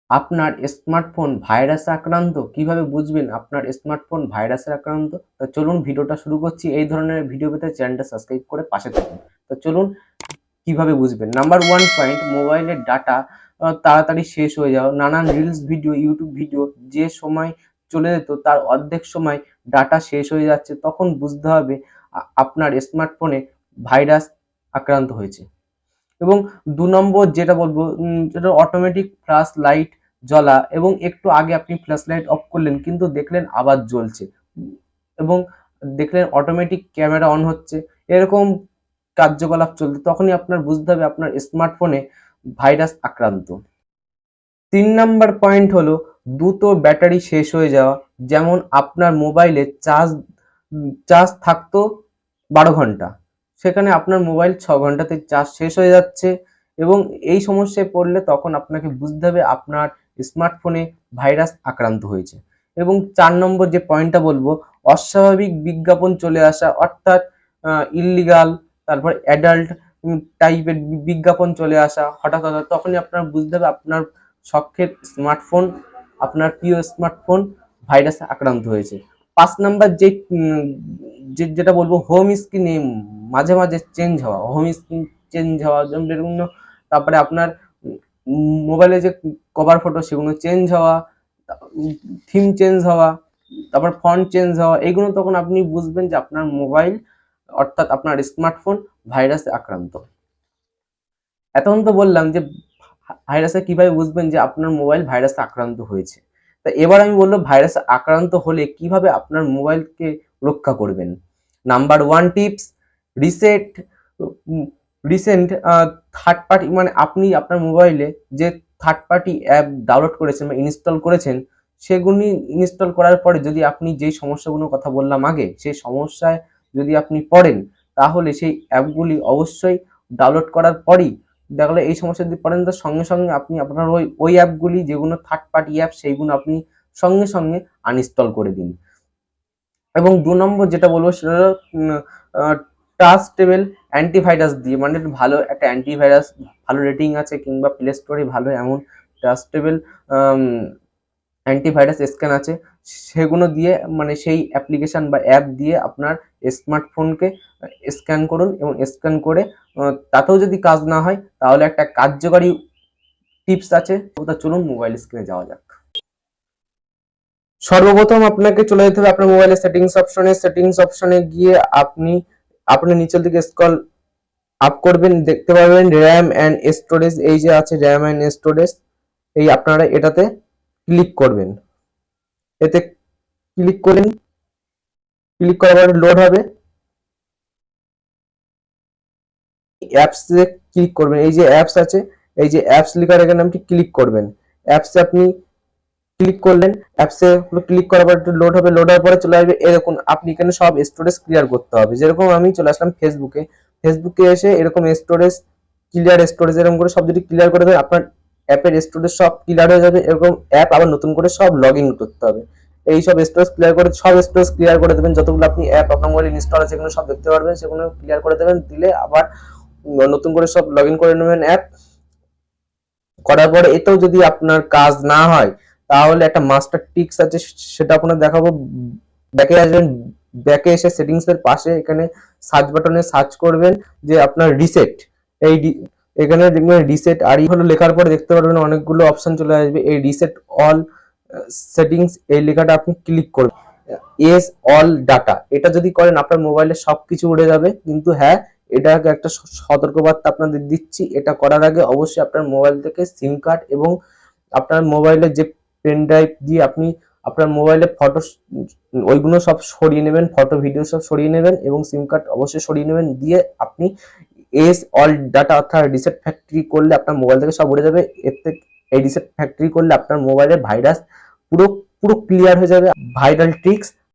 আপনার স্মার্টফোন ভাইরাসে আক্রান্ত, কিভাবে বুঝবেন আপনার স্মার্টফোন ভাইরাসে আক্রান্ত? তো চলুন ভিডিওটা শুরু করছি। এই ধরনের ভিডিও পেতে চ্যানেলটা সাবস্ক্রাইব করে পাশে থাকুন। তো চলুন কিভাবে বুঝবেন। নাম্বার 1 পয়েন্ট, মোবাইলের ডাটা তাড়াতাড়ি শেষ হয়ে যাওয়া। নানান রিলস ভিডিও, ইউটিউব ভিডিও যে সময় চলে যেত তার অর্ধেক সময় ডাটা শেষ হয়ে যাচ্ছে, তখন বুঝতে হবে আপনার স্মার্টফোনে ভাইরাস আক্রান্ত হয়েছে। এবং 2 নম্বর যেটা বলবো, যেটা অটোমেটিক ফ্ল্যাশ লাইট জ্বলা এবং একটু আগে আপনি ফ্ল্যাশ লাইট অফ করলেন কিন্তু দেখলেন আবার জ্বলছে, এবং দেখলেন অটোমেটিক ক্যামেরা অন হচ্ছে, এরকম কার্যকলাপ চলতে, তখনই আপনার বুঝতে হবে আপনার স্মার্টফোনে ভাইরাস আক্রান্ত। 3 নাম্বার পয়েন্ট হলো দ্রুত ব্যাটারি শেষ হয়ে যাওয়া। যেমন আপনার মোবাইলে চার্জ থাকতো 12 ঘন্টা, সেখানে আপনার মোবাইল 6 ঘন্টাতে চার্জ শেষ হয়ে যাচ্ছে, এবং এই সমস্যায় পড়লে তখন আপনাকে বুঝতে হবে আপনার স্মার্টফোনে ভাইরাস আক্রান্ত হয়েছে। এবং 4 নম্বর যে পয়েন্টটা বলবো, অস্বাভাবিক বিজ্ঞাপন চলে আসা, অর্থাৎ ইল্লিগাল, তারপর অ্যাডাল্ট টাইপের বিজ্ঞাপন চলে আসা হঠাৎ হঠাৎ, তখনই আপনার বুঝতে হবে আপনার শখের স্মার্টফোন, আপনার প্রিয় স্মার্টফোন ভাইরাসে আক্রান্ত হয়েছে। 5 নাম্বার যেটা বলবো, হোম স্ক্রিনে মাঝে মাঝে চেঞ্জ হওয়া, হোম স্ক্রিন চেঞ্জ হওয়া, যেমন বিভিন্ন, তারপরে আপনার মোবাইলে যে কভার ফটো সেগুলো চেঞ্জ হওয়া, থিম চেঞ্জ হওয়া, তারপর ফন্ট চেঞ্জ হওয়া, এগুলো তখন আপনি বুঝবেন যে আপনার মোবাইল, অর্থাৎ আপনার স্মার্টফোন ভাইরাসে আক্রান্ত। এতক্ষণ তো বললাম যে ভাইরাসে কিভাবে বুঝবেন যে আপনার মোবাইল ভাইরাসে আক্রান্ত হয়েছে। তা এবার আমি বলবো ভাইরাসে আক্রান্ত হলে কিভাবে আপনার মোবাইলকে রক্ষা করবেন। Number 1 tips, reset recent third party, মানে আপনি আপনার মোবাইলে যে থার্ড পার্টি অ্যাপ ডাউনলোড করেছেন বা ইনস্টল করেছেন, সেগুলি ইনস্টল করার পরে যদি আপনি যেই সমস্যাগুলোর কথা বললাম আগে, সেই সমস্যায় যদি আপনি পড়েন, তাহলে সেই অ্যাপগুলি অবশ্যই ডাউনলোড করার পরই, দেখা গেলো এই সমস্যা যদি পড়েন, তো সঙ্গে সঙ্গে আপনি আপনার ওই অ্যাপগুলি যেগুলো থার্ড পার্টি অ্যাপ, সেইগুলো আপনি সঙ্গে সঙ্গে আনইনস্টল করে দিন। এবং 2 নম্বর যেটা বলবো সেটা হলো ট্রাস্টেবল অ্যান্টিভাইরাস দিয়ে, মানে ভালো একটা অ্যান্টিভাইরাস, ভালো রেটিং আছে কিংবা প্লে স্টোরে ভালো এমন ট্রাস্টেবল অ্যান্টিভাইরাস স্ক্যান আছে, সেগুলো দিয়ে, মানে সেই অ্যাপ্লিকেশন বা অ্যাপ দিয়ে আপনার স্মার্টফোনকে স্ক্যান করুন, এবং স্ক্যান করে তাতেও যদি কাজ না হয়, তাহলে একটা কার্যকারী টিপস আছে, ওটা চলুন মোবাইল স্ক্রিনে যাওয়া যাক। সর্বপ্রথম আপনাকে চলে যেতে হবে আপনার মোবাইলের সেটিংস অপশনে গিয়ে আপনি নিচের দিকে স্ক্রল আপ করবেন, দেখতে পাবেন র্যাম অ্যান্ড স্টোরেজ, এই যে আছে র্যাম অ্যান্ড স্টোরেজ, এই আপনারা এটাতে ক্লিক করবেন। এতে ক্লিক করেন, ক্লিক করার পরে লোড হবে, অ্যাপসে ক্লিক করবেন, এই যে অ্যাপস আছে, এই যে অ্যাপস লেখার এখানে আপনি ক্লিক করবেন। অ্যাপসে আপনি ক্লিক করলেন, অ্যাপসে ক্লিক করার পর একটু লোড হবে, লোড হওয়ার পরে চলে আসবে এরকম, আপনি এখানে সব স্টোরেজ ক্লিয়ার করতে হবে। যেরকম আমি চলে আসলাম ফেসবুকে এসে এরকম স্টোরেজ এরকম করে সব যদি ক্লিয়ার করে দেন, আপনার অ্যাপের স্টোরেজ সব ক্লিয়ার হয়ে যাবে। এরকম অ্যাপ আবার নতুন করে সব লগ ইন করতে হবে। এই সব স্টোরেজ ক্লিয়ার করে দেবেন, যতগুলো আপনি অ্যাপ আপনার মোবাইলে ইনস্টল আছে সেগুলো সব দেখতে পারবেন, সেগুলো ক্লিয়ার করে দেবেন, দিলে আবার নতুন করে সব লগ ইন করে নেবেন অ্যাপ। করার পরে এতেও যদি আপনার কাজ না হয়, তাহলে একটা মাস্টার টিপস আছে, সেটা আপনার দেখাবো। ব্যাকে আসবেন, ব্যাকে এসে সেটিংস এর পাশে এখানে সার্চ বাটনে সার্চ করবেন যে আপনার রিসেট, এই এখানে দেখবেন রিসেট আর হলো লেখার পরে দেখতে পারবেন অনেকগুলো অপশন চলে আসবে, এই রিসেট অল সেটিংস, এই লেখাটা আপনি ক্লিক করবেন। এস অল ডাটা, এটা যদি করেন আপনার মোবাইলে সবকিছু উড়ে যাবে, কিন্তু হ্যাঁ, এটা একটা সতর্কবার্তা আপনাদের দিচ্ছি, এটা করার আগে অবশ্যই আপনার মোবাইল থেকে সিম কার্ড এবং আপনার মোবাইলের যে পেন ড্রাইভ দিয়ে আপনি আপনার মোবাইলে ফটো, ওইগুলো সব সরিয়ে নেবেন, ফটো ভিডিও সব সরিয়ে নেবেন, এবং সিম কার্ড অবশ্যই সরিয়ে নেবেন, দিয়ে আপনি এস অল ডাটা অর্থাৎ রিসেট ফ্যাক্টরি করলে আপনার মোবাইল থেকে সব উড়ে যাবে। এর থেকে এই রিসেট ফ্যাক্টরি করলে আপনার মোবাইলের ভাইরাস পুরো পুরো ক্লিয়ার হয়ে যাবে। Viral tricks,